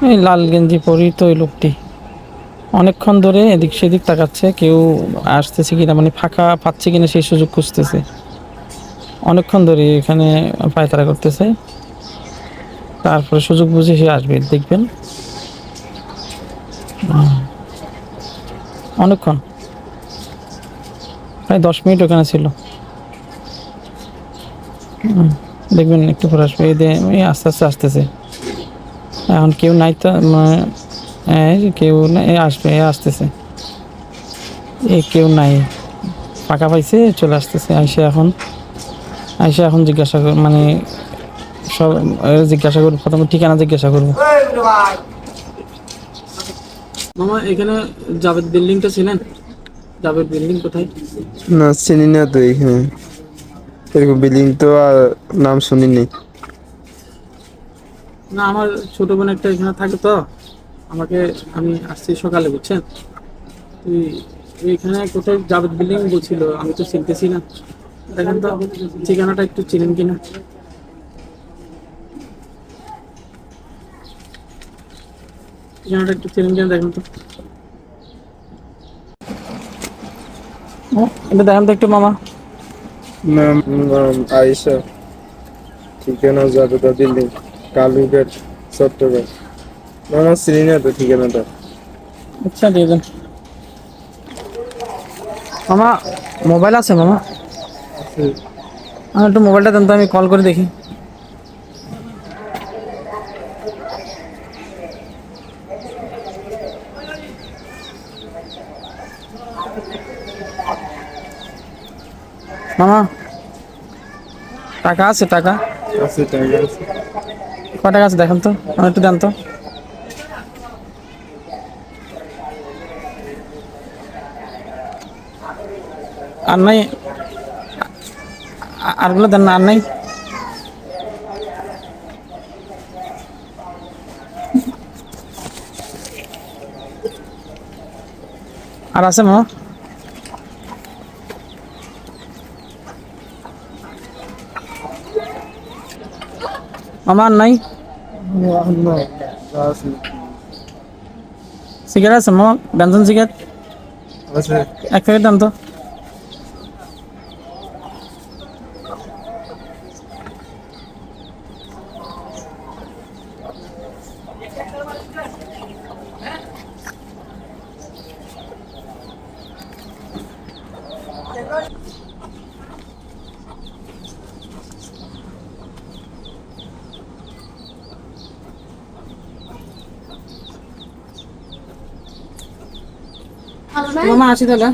এই লাল গেঞ্জি পরি তো ওই লোকটি অনেকক্ষণ ধরে এদিক সেদিক তাকাচ্ছে, কেউ আসতেছে কিনা, মানে ফাঁকা পাচ্ছে কিনা সেই সুযোগ খুঁজতেছে। অনেকক্ষণ ধরে এখানে পায়তারা করতেছে, তারপরে সুযোগ বুঝে সে আসবে, দেখবেন। অনেকক্ষণ, প্রায় 10 মিনিট ওখানে ছিল। দেখবেন একটু পরে আসবে, এই আস্তে আস্তে আসতেছে। এখন কেউ নাই তো, কেউ আসবে, আসতেছে। কেউ নাই, ফাঁকা পাইছে, চলে আসতেছে। আইসে এখন জিজ্ঞাসা কর, মানে সব জিজ্ঞাসা করবো, প্রথমে ঠিকানা জিজ্ঞাসা করবো। মামা এখানে জাভেদ বিল্ডিংটা ছিলেন? জাভেদ বিল্ডিং কোথায়? না, চিনি না তো এখানে, এরকম বিল্ডিং তো আর নাম শুনিনি। না, আমার ছোট বোন একটা এখানে থাকে তো, আমাকে, আমি আসছি সকালে, বুঝছেন। তুই এখানে কোথায় জাভেদ বিল্ডিং বলছিল, আমি তো চিনতেছি না। দেখেন তো ঠিকানাটা একটু চিনেন কিনা, ঠিকানাটা একটু চিনেন কিনা দেখেন তো। এটা দেখেন তো একটু মামা। নাম আয়েশা, ঠিকানা জাবেদা বিল্ডিং, কালুঘাট, চট্টগ্রাম। না না, চিনি না তো ঠিকানাটা। আচ্ছা দিয়ে দেন মামা। মোবাইল আছে মামা? আমার একটু মোবাইলটা দেন তো, আমি কল করে দেখি। মামা টাকা আছে? টাকা আছে, টাকা আছে। কয় টাকা আছে দেখেন তো, আমার একটু দেন তো। আর নাই? আরগুলো দেন না, আর নাই? আর আছে মামা? মামা আর নাই? সিগারেট আছে মামা? বেনসন সিগারেট আছে। এক প্যাকেট দেন তো। মামা আসি তাহলে।